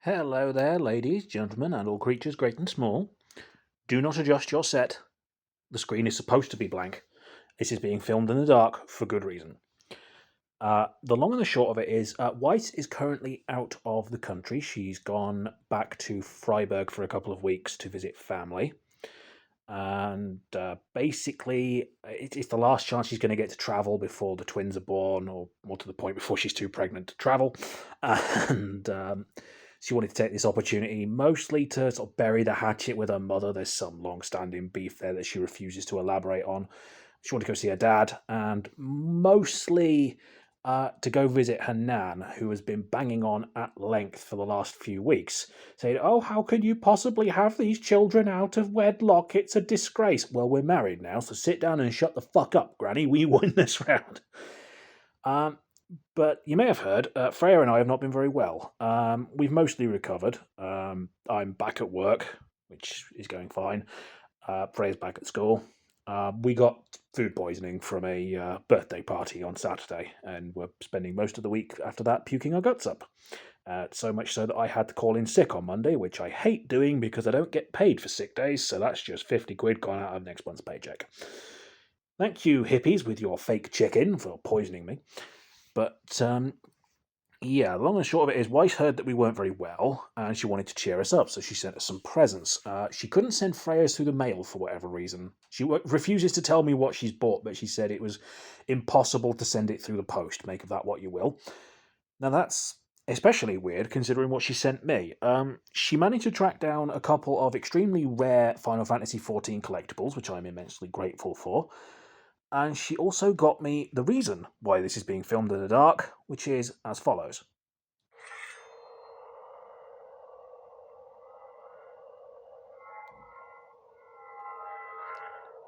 Hello there, ladies, gentlemen, and all creatures great and small. Do not adjust your set. The screen is supposed to be blank. This is being filmed in the dark for good reason. The long and the short of it is, White is currently out of the country. She's gone back to Freiburg for a couple of weeks to visit family. And basically, it's the last chance she's going to get to travel before the twins are born, or more to the point, before she's too pregnant to travel. And she wanted to take this opportunity mostly to sort of bury the hatchet with her mother. There's some long-standing beef there that she refuses to elaborate on. She wanted to go see her dad, and mostly to go visit her nan, who has been banging on at length for the last few weeks, saying, "Oh, how can you possibly have these children out of wedlock? It's a disgrace." Well, we're married now, so sit down and shut the fuck up, Granny. We won this round. But you may have heard, Freya and I have not been very well. We've mostly recovered. I'm back at work, which is going fine. Freya's back at school. We got food poisoning from a birthday party on Saturday, and we're spending most of the week after that puking our guts up. So much so that I had to call in sick on Monday, which I hate doing because I don't get paid for sick days, so that's just 50 quid gone out of next month's paycheck. Thank you, hippies, with your fake chicken for poisoning me. But yeah, the long and short of it is, Weiss heard that we weren't very well, and she wanted to cheer us up, so she sent us some presents. She couldn't send Freya's through the mail for whatever reason. She refuses to tell me what she's bought, but she said it was impossible to send it through the post. Make of that what you will. Now that's especially weird considering what she sent me. She managed to track down a couple of extremely rare Final Fantasy XIV collectibles, which I'm immensely grateful for. And she also got me the reason why this is being filmed in the dark, which is as follows.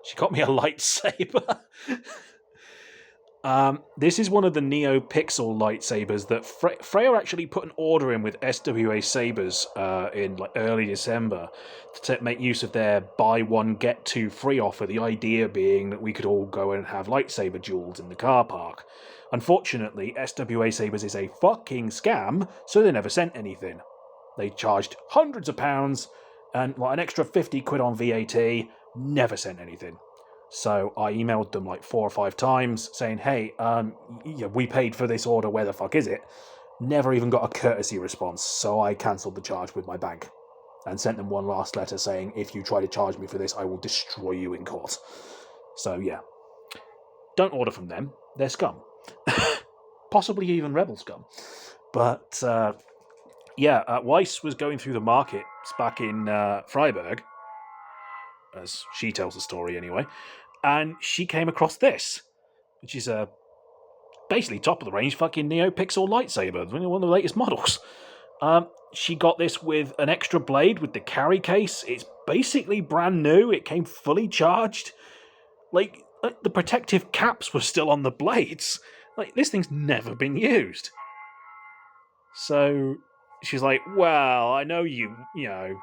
She got me a lightsaber. This is one of the NeoPixel lightsabers that Freya actually put an order in with SWA Sabers in early December to make use of their buy one get two free offer. The idea being that we could all go and have lightsaber duels in the car park. Unfortunately, SWA Sabers is a fucking scam, so they never sent anything. They charged hundreds of pounds and an extra 50 quid on VAT. Never sent anything. So I emailed them like 4 or 5 times saying, "Hey, yeah, we paid for this order. Where the fuck is it?" Never even got a courtesy response. So I cancelled the charge with my bank and sent them one last letter saying, "If you try to charge me for this, I will destroy you in court." So yeah, don't order from them. They're scum. Possibly even rebel scum. But yeah, Weiss was going through the markets back in Freiburg, as she tells the story anyway, and she came across this, which is a basically top of the range fucking NeoPixel lightsaber, one of the latest models. She got this with an extra blade with the carry case. It's basically brand new. It came fully charged. Like the protective caps were still on the blades. Like this thing's never been used. So she's like, "Well, I know you know,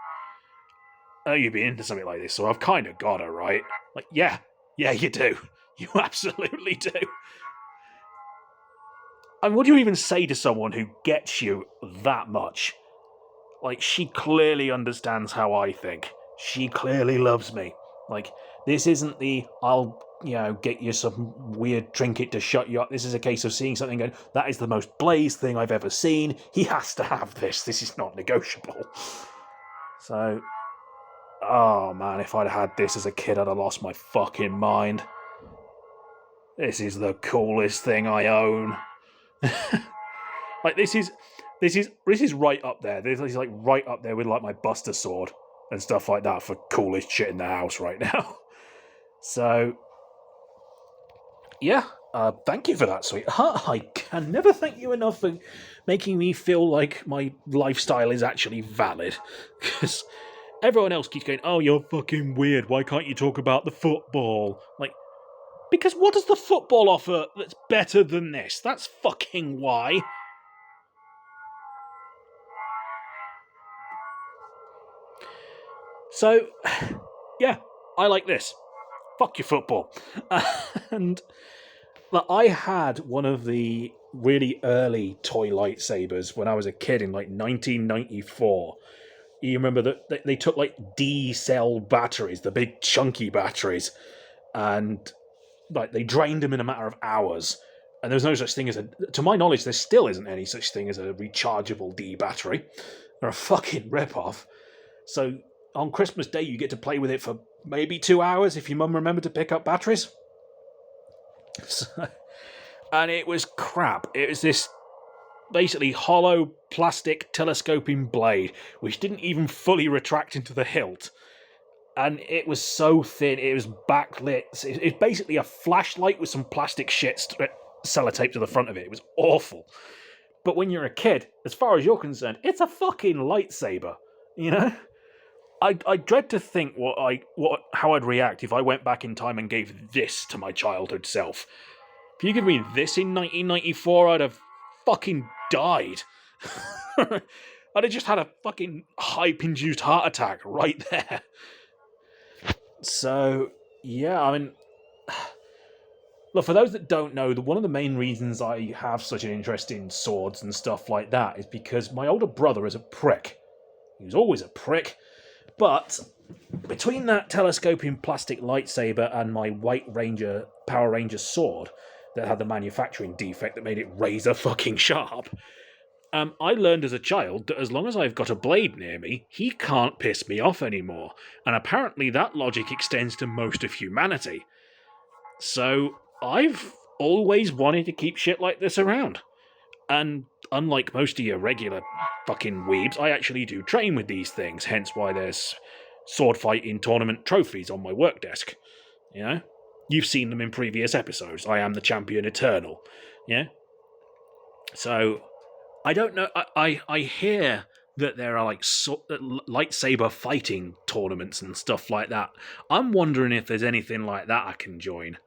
I know you'd be into something like this, so I've kind of got her, right?" Like, yeah, you do. You absolutely do. And what do you even say to someone who gets you that much? Like, she clearly understands how I think. She clearly loves me. Like, this isn't the, I'll, get you some weird trinket to shut you up. This is a case of seeing something going, that is the most Blaze thing I've ever seen. He has to have this. This is not negotiable. So, oh man, if I'd had this as a kid, I'd have lost my fucking mind. This is the coolest thing I own. Like this is right up there. This is like right up there with like my Buster Sword and stuff like that for coolest shit in the house right now. So yeah, thank you for that, sweetheart. I can never thank you enough for making me feel like my lifestyle is actually valid. Because everyone else keeps going, "Oh, you're fucking weird. Why can't you talk about the football?" Like, because what does the football offer that's better than this? That's fucking why. So, yeah, I like this. Fuck your football. And I had one of the really early toy lightsabers when I was a kid in like 1994. You remember that they took like D cell batteries, the big chunky batteries, and like they drained them in a matter of hours. And there's no such thing as to my knowledge, there still isn't any such thing as a rechargeable D battery. They're a fucking rip-off. So on Christmas Day, you get to play with it for maybe 2 hours if your mum remembered to pick up batteries. So, and it was crap. It was this basically hollow plastic telescoping blade, which didn't even fully retract into the hilt. And it was so thin, it was backlit. It's basically a flashlight with some plastic shit sellotaped to the front of it. It was awful. But when you're a kid, as far as you're concerned, it's a fucking lightsaber, you know? I dread to think how I'd react if I went back in time and gave this to my childhood self. If you give me this in 1994, I'd have fucking died. I'd have just had a fucking hype-induced heart attack right there. So, yeah, I mean... Look, for those that don't know, one of the main reasons I have such an interest in swords and stuff like that is because my older brother is a prick. He was always a prick. But between that telescoping plastic lightsaber and my White Ranger Power Ranger sword that had the manufacturing defect that made it razor fucking sharp, I learned as a child that as long as I've got a blade near me, he can't piss me off anymore. And apparently that logic extends to most of humanity. So I've always wanted to keep shit like this around. And unlike most of your regular fucking weebs, I actually do train with these things, hence why there's sword fighting tournament trophies on my work desk. You know? You've seen them in previous episodes. I am the champion eternal. Yeah? So, I don't know. I hear that there are like lightsaber fighting tournaments and stuff like that. I'm wondering if there's anything like that I can join.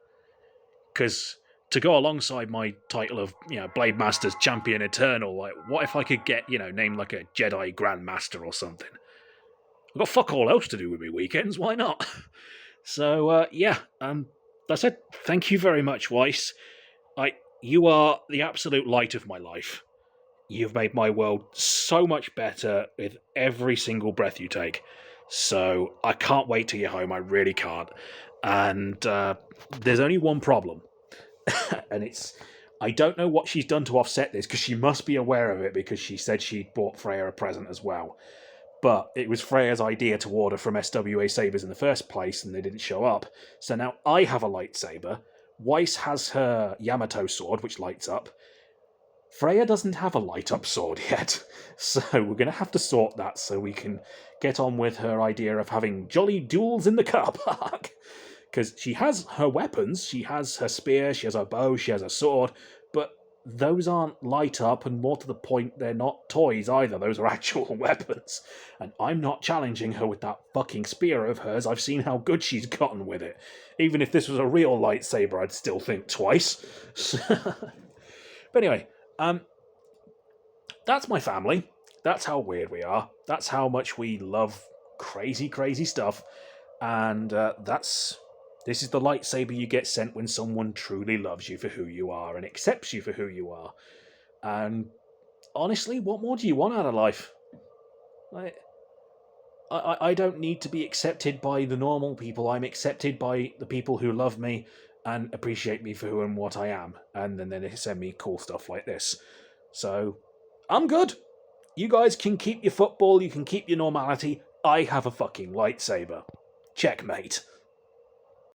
Because to go alongside my title of, Blade Master's Champion Eternal, like, what if I could get, named like a Jedi Grandmaster or something? I've got fuck all else to do with me weekends, why not? So, that's it. Thank you very much, Weiss. You are the absolute light of my life. You've made my world so much better with every single breath you take. So, I can't wait till you're home, I really can't. And there's only one problem. And I don't know what she's done to offset this, because she must be aware of it, because she said she'd bought Freya a present as well. But it was Freya's idea to order from SWA Sabers in the first place, and they didn't show up. So now I have a lightsaber. Weiss has her Yamato sword, which lights up. Freya doesn't have a light-up sword yet. So we're going to have to sort that so we can get on with her idea of having jolly duels in the car park. Because she has her weapons, she has her spear, she has her bow, she has her sword, but those aren't light up, and more to the point, they're not toys either. Those are actual weapons. And I'm not challenging her with that fucking spear of hers. I've seen how good she's gotten with it. Even if this was a real lightsaber, I'd still think twice. But anyway, that's my family. That's how weird we are. That's how much we love crazy, crazy stuff. And this is the lightsaber you get sent when someone truly loves you for who you are and accepts you for who you are. And honestly, what more do you want out of life? I don't need to be accepted by the normal people. I'm accepted by the people who love me and appreciate me for who and what I am. And then they send me cool stuff like this. So, I'm good. You guys can keep your football, you can keep your normality. I have a fucking lightsaber. Checkmate.